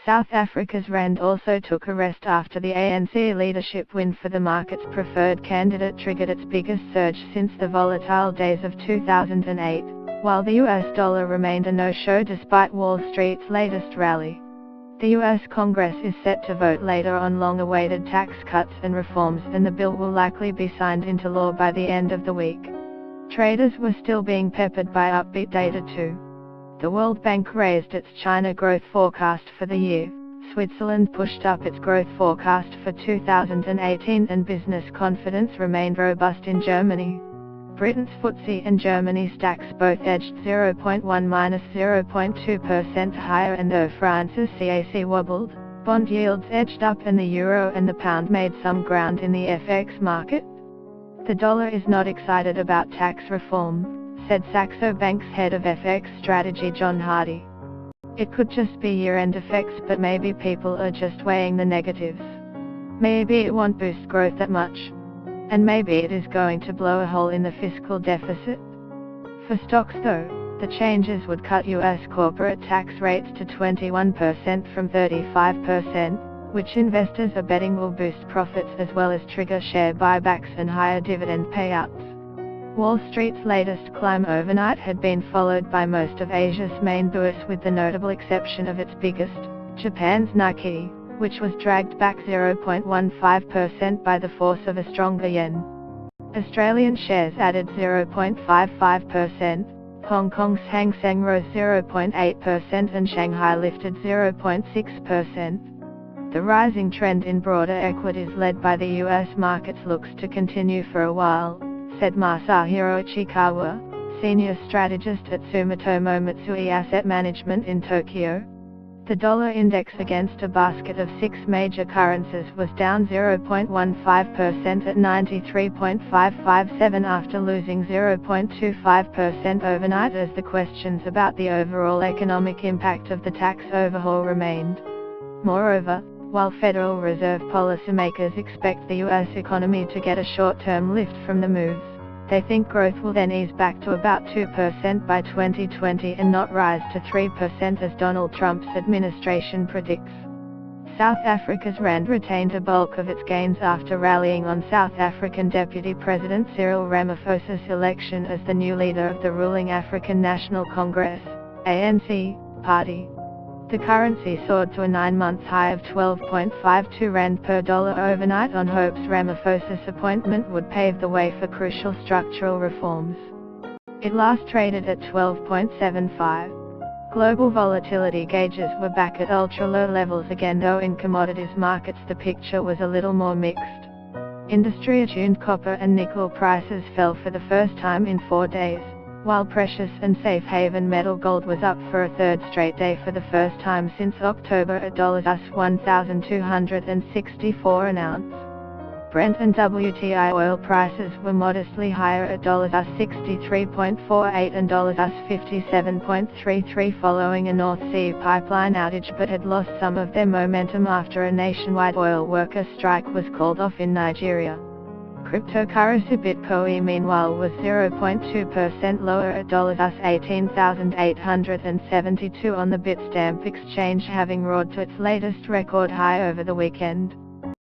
South Africa's rand also took a rest after the ANC leadership win for the market's preferred candidate triggered its biggest surge since the volatile days of 2008, while the US dollar remained a no-show despite Wall Street's latest rally. The US Congress is set to vote later on long-awaited tax cuts and reforms, and the bill will likely be signed into law by the end of the week. Traders were still being peppered by upbeat data too. The World Bank raised its China growth forecast for the year, Switzerland pushed up its growth forecast for 2018, and business confidence remained robust in Germany. Britain's FTSE and Germany's DAX both edged 0.1–0.2% higher, and though France's CAC wobbled, bond yields edged up and the euro and the pound made some ground in the FX market. The dollar is not excited about tax reform, said Saxo Bank's head of FX strategy John Hardy. It could just be year-end effects, but maybe people are just weighing the negatives. Maybe it won't boost growth that much. And maybe it is going to blow a hole in the fiscal deficit. For stocks though, the changes would cut US corporate tax rates to 21% from 35%, which investors are betting will boost profits as well as trigger share buybacks and higher dividend payouts. Wall Street's latest climb overnight had been followed by most of Asia's main bourse, with the notable exception of its biggest, Japan's Nikkei, which was dragged back 0.15% by the force of a stronger yen. Australian shares added 0.55%, Hong Kong's Hang Seng rose 0.8% and Shanghai lifted 0.6%. The rising trend in broader equities led by the US markets looks to continue for a while, said Masahiro Ichikawa, senior strategist at Sumitomo Mitsui Asset Management in Tokyo. The dollar index against a basket of 6 major currencies was down 0.15% at 93.557 after losing 0.25% overnight, as the questions about the overall economic impact of the tax overhaul remained. Moreover, while Federal Reserve policymakers expect the US economy to get a short-term lift from the moves, they think growth will then ease back to about 2% by 2020 and not rise to 3% as Donald Trump's administration predicts. South Africa's rand retained a bulk of its gains after rallying on South African Deputy President Cyril Ramaphosa's election as the new leader of the ruling African National Congress (ANC) party. The currency soared to a 9-month high of 12.52 rand per dollar overnight on hopes Ramaphosa's appointment would pave the way for crucial structural reforms. It last traded at 12.75. Global volatility gauges were back at ultra-low levels again, though in commodities markets the picture was a little more mixed. Industry-attuned copper and nickel prices fell for the first time in 4 days, while precious and safe haven metal gold was up for a third straight day for the first time since October at $1,264 an ounce. Brent and WTI oil prices were modestly higher at $63.48 and $57.33 following a North Sea pipeline outage, but had lost some of their momentum after a nationwide oil worker strike was called off in Nigeria. Cryptocurrency Bitcoin meanwhile was 0.2% lower at $18,872 on the Bitstamp exchange, having roared to its latest record high over the weekend.